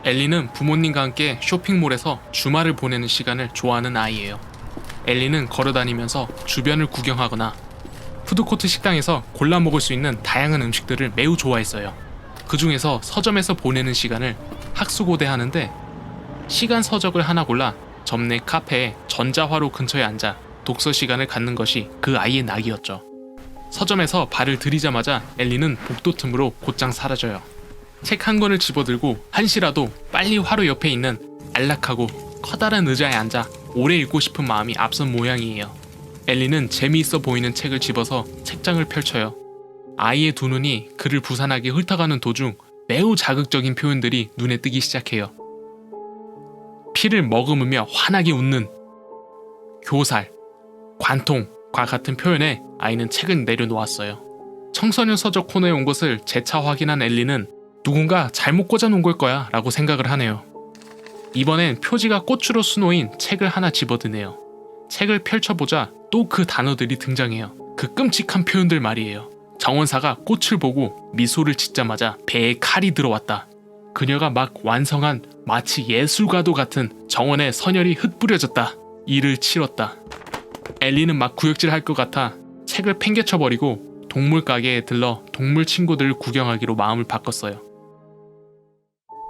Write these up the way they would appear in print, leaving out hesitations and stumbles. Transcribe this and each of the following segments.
엘리는 부모님과 함께 쇼핑몰에서 주말을 보내는 시간을 좋아하는 아이예요. 엘리는 걸어다니면서 주변을 구경하거나 푸드코트 식당에서 골라 먹을 수 있는 다양한 음식들을 매우 좋아했어요. 그 중에서 서점에서 보내는 시간을 학수고대하는데 시간 서적을 하나 골라 점내 카페에 전자화로 근처에 앉아 독서 시간을 갖는 것이 그 아이의 낙이었죠. 서점에서 발을 들이자마자 엘리는 복도 틈으로 곧장 사라져요. 책 한 권을 집어들고 한시라도 빨리 화로 옆에 있는 안락하고 커다란 의자에 앉아 오래 읽고 싶은 마음이 앞선 모양이에요. 엘리는 재미있어 보이는 책을 집어서 책장을 펼쳐요. 아이의 두 눈이 그를 부산하게 훑어가는 도중 매우 자극적인 표현들이 눈에 뜨기 시작해요. 피를 머금으며 환하게 웃는, 교살, 관통과 같은 표현에 아이는 책을 내려놓았어요. 청소년 서적 코너에 온 것을 재차 확인한 엘리는 누군가 잘못 꽂아놓은 걸 거야 라고 생각을 하네요. 이번엔 표지가 꽃으로 수놓인 책을 하나 집어드네요. 책을 펼쳐보자 또 그 단어들이 등장해요. 그 끔찍한 표현들 말이에요. 정원사가 꽃을 보고 미소를 짓자마자 배에 칼이 들어왔다. 그녀가 막 완성한 마치 예술가도 같은 정원에 선혈이 흩뿌려졌다. 이를 치렀다. 엘리는 막 구역질할 것 같아 책을 팽개쳐버리고 동물 가게에 들러 동물 친구들을 구경하기로 마음을 바꿨어요.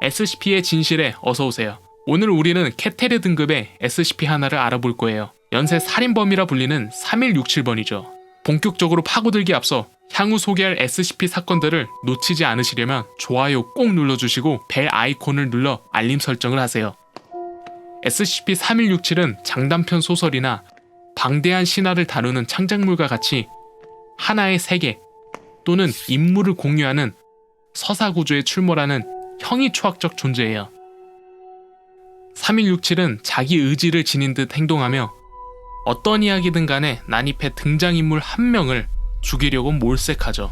SCP의 진실에 어서오세요. 오늘 우리는 캐테르 등급의 SCP 하나를 알아볼 거예요. 연쇄 살인범이라 불리는 3167번이죠. 본격적으로 파고들기 앞서 향후 소개할 SCP 사건들을 놓치지 않으시려면 좋아요 꼭 눌러주시고 벨 아이콘을 눌러 알림 설정을 하세요. SCP-3167은 장단편 소설이나 방대한 신화를 다루는 창작물과 같이 하나의 세계 또는 인물을 공유하는 서사구조에 출몰하는 형이초학적 존재예요. 3167은 자기 의지를 지닌 듯 행동하며 어떤 이야기든 간에 난입해 등장인물 한 명을 죽이려고 몰색하죠.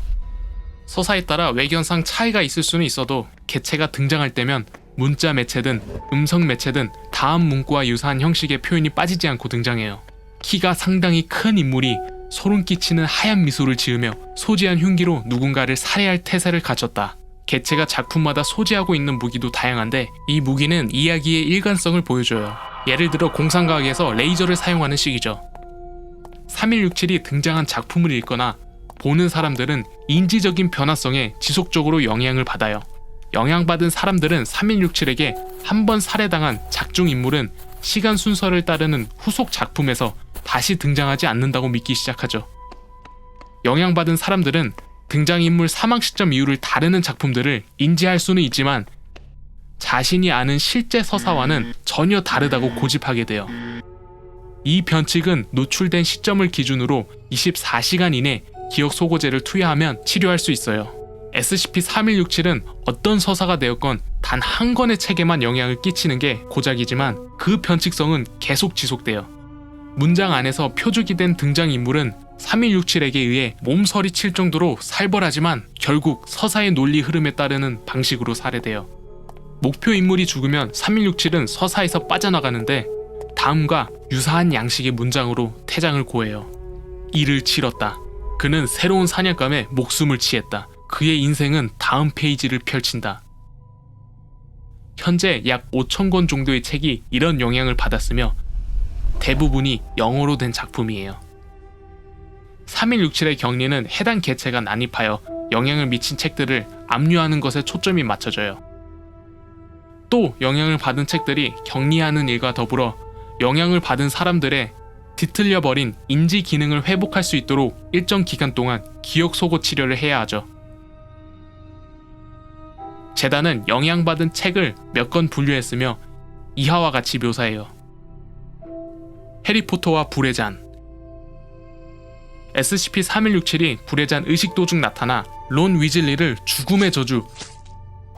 서사에 따라 외견상 차이가 있을 수는 있어도 개체가 등장할 때면 문자 매체든 음성 매체든 다음 문구와 유사한 형식의 표현이 빠지지 않고 등장해요. 키가 상당히 큰 인물이 소름 끼치는 하얀 미소를 지으며 소지한 흉기로 누군가를 살해할 태세를 갖췄다. 개체가 작품마다 소지하고 있는 무기도 다양한데 이 무기는 이야기의 일관성을 보여줘요. 예를 들어 공상과학에서 레이저를 사용하는 식이죠. 3167이 등장한 작품을 읽거나 보는 사람들은 인지적인 변화성에 지속적으로 영향을 받아요. 영향받은 사람들은 3167에게 한 번 살해당한 작중 인물은 시간 순서를 따르는 후속 작품에서 다시 등장하지 않는다고 믿기 시작하죠. 영향받은 사람들은 등장인물 사망 시점 이후를 다루는 작품들을 인지할 수는 있지만 자신이 아는 실제 서사와는 전혀 다르다고 고집하게 돼요. 이 변칙은 노출된 시점을 기준으로 24시간 이내 기억 소고제를 투여하면 치료할 수 있어요. SCP-3167은 어떤 서사가 되었건 단 한 권의 책에만 영향을 끼치는 게 고작이지만 그 변칙성은 계속 지속돼요. 문장 안에서 표적이 된 등장인물은 3167에게 의해 몸서리 칠 정도로 살벌하지만 결국 서사의 논리 흐름에 따르는 방식으로 살해돼요. 목표 인물이 죽으면 3167은 서사에서 빠져나가는데 다음과 유사한 양식의 문장으로 퇴장을 고해요. 이를 치렀다. 그는 새로운 사냥감에 목숨을 취했다. 그의 인생은 다음 페이지를 펼친다. 현재 약 5,000권 정도의 책이 이런 영향을 받았으며 대부분이 영어로 된 작품이에요. 3167의 격리는 해당 개체가 난입하여 영향을 미친 책들을 압류하는 것에 초점이 맞춰져요. 또 영향을 받은 책들이 격리하는 일과 더불어 영향을 받은 사람들의 뒤틀려버린 인지 기능을 회복할 수 있도록 일정 기간 동안 기억 소고 치료를 해야 하죠. 재단은 영향받은 책을 몇 권 분류했으며 이하와 같이 묘사해요. 해리포터와 불의 잔. SCP-3167이 불의 잔 의식 도중 나타나 론 위즐리를 죽음의 저주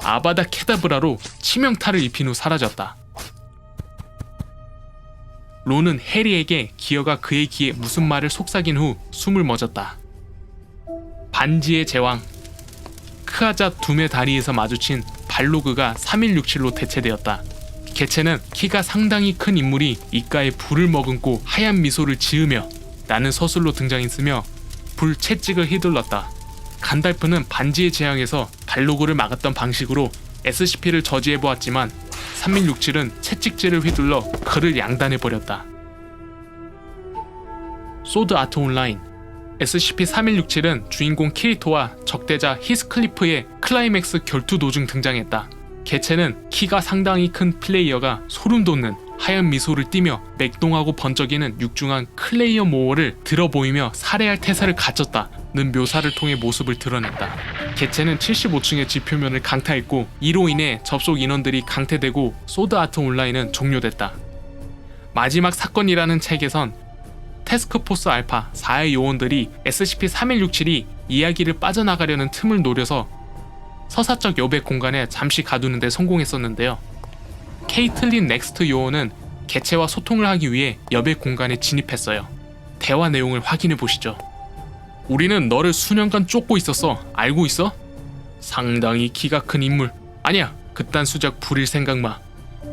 아바다 케다브라로 치명타를 입힌 후 사라졌다. 론은 해리에게 기어가 그의 귀에 무슨 말을 속삭인 후 숨을 멎었다. 반지의 제왕. 크아자 둠의 다리에서 마주친 발로그가 3167로 대체되었다. 개체는 키가 상당히 큰 인물이 입가에 불을 머금고 하얀 미소를 지으며 라는 서술로 등장했으며 불 채찍을 휘둘렀다. 간달프는 반지의 제왕에서 발로그를 막았던 방식으로 SCP를 저지해보았지만 3167은 채찍질을 휘둘러 그를 양단해버렸다. 소드 아트 온라인 SCP-3167은 주인공 키리토와 적대자 히스클리프의 클라이맥스 결투 도중 등장했다. 개체는 키가 상당히 큰 플레이어가 소름돋는 하얀 미소를 띠며 맥동하고 번쩍이는 육중한 클레이어 모어를 들어보이며 살해할 태세를 갖췄다는 묘사를 통해 모습을 드러냈다. 개체는 75층의 지표면을 강타했고 이로 인해 접속 인원들이 강퇴되고 소드 아트 온라인은 종료됐다. 마지막 사건이라는 책에선 태스크포스 알파 4의 요원들이 SCP-3167이 이야기를 빠져나가려는 틈을 노려서 서사적 여백 공간에 잠시 가두는 데 성공했었는데요. 케이틀린 넥스트 요원은 개체와 소통을 하기 위해 여백 공간에 진입했어요. 대화 내용을 확인해 보시죠. 우리는 너를 수년간 쫓고 있었어. 알고 있어? 상당히 키가 큰 인물. 아니야, 그딴 수작 부릴 생각 마.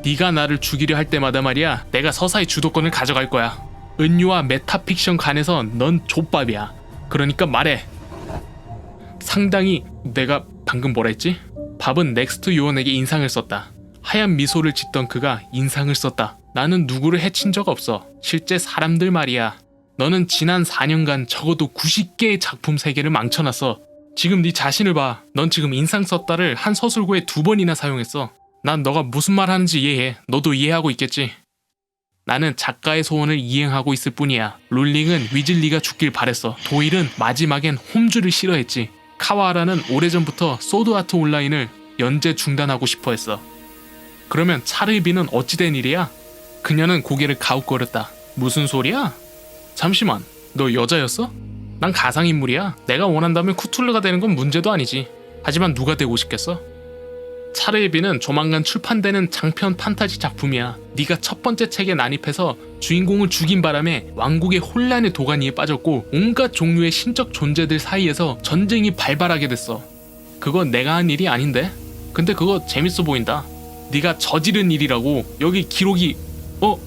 네가 나를 죽이려 할 때마다 말이야, 내가 서사의 주도권을 가져갈 거야. 은유와 메타픽션 간에서 넌 족밥이야. 그러니까 말해. 상당히 내가 방금 뭐라 했지? 밥은 넥스트 요원에게 인상을 썼다. 하얀 미소를 짓던 그가 인상을 썼다. 나는 누구를 해친 적 없어. 실제 사람들 말이야. 너는 지난 4년간 적어도 90개의 작품 세계를 망쳐놨어. 지금 네 자신을 봐. 넌 지금 인상 썼다를 한 서술구에 2번이나 사용했어. 난 너가 무슨 말 하는지 이해해. 너도 이해하고 있겠지? 나는 작가의 소원을 이행하고 있을 뿐이야. 롤링은 위즐리가 죽길 바랬어. 도일은 마지막엔 홈즈를 싫어했지. 카와하라는 오래전부터 소드 아트 온라인을 연재 중단하고 싶어 했어. 그러면 차르이비는 어찌 된 일이야? 그녀는 고개를 가웃거렸다. 무슨 소리야? 잠시만, 너 여자였어? 난 가상인물이야. 내가 원한다면 쿠툴르가 되는 건 문제도 아니지. 하지만 누가 되고 싶겠어? 차르이비는 조만간 출판되는 장편 판타지 작품이야. 네가 첫 번째 책에 난입해서 주인공을 죽인 바람에 왕국의 혼란의 도가니에 빠졌고 온갖 종류의 신적 존재들 사이에서 전쟁이 발발하게 됐어. 그건 내가 한 일이 아닌데? 근데 그거 재밌어 보인다. 네가 저지른 일이라고. 여기 기록이...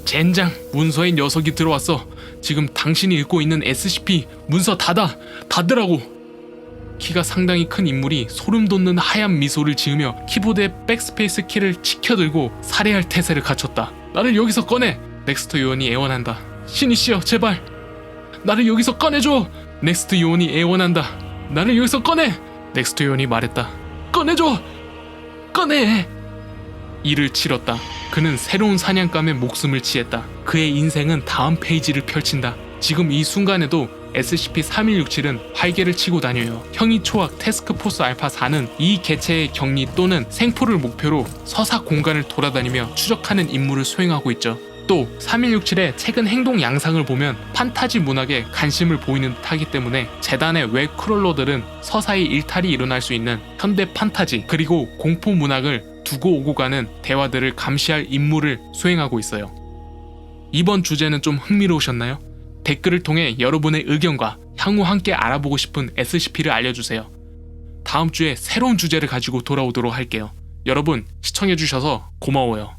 젠장, 문서에 녀석이 들어왔어. 지금 당신이 읽고 있는 SCP 문서 닫으라고. 키가 상당히 큰 인물이 소름 돋는 하얀 미소를 지으며 키보드의 백스페이스 키를 치켜들고 살해할 태세를 갖췄다. 나를 여기서 꺼내! 넥스트 요원이 애원한다. 신이시여, 제발! 나를 여기서 꺼내줘! 넥스트 요원이 애원한다. 나를 여기서 꺼내! 넥스트 요원이 말했다. 꺼내줘! 꺼내! 이를 치렀다. 그는 새로운 사냥감에 목숨을 취했다. 그의 인생은 다음 페이지를 펼친다. 지금 이 순간에도 SCP-3167은 활개를 치고 다녀요. 형이 초학 태스크포스 알파 4는 이 개체의 격리 또는 생포를 목표로 서사 공간을 돌아다니며 추적하는 임무를 수행하고 있죠. 또 3167의 최근 행동 양상을 보면 판타지 문학에 관심을 보이는 듯하기 때문에 재단의 웹 크롤러들은 서사의 일탈이 일어날 수 있는 현대 판타지 그리고 공포 문학을 두고 오고 가는 대화들을 감시할 임무를 수행하고 있어요. 이번 주제는 좀 흥미로우셨나요? 댓글을 통해 여러분의 의견과 향후 함께 알아보고 싶은 SCP를 알려주세요. 다음 주에 새로운 주제를 가지고 돌아오도록 할게요. 여러분, 시청해주셔서 고마워요.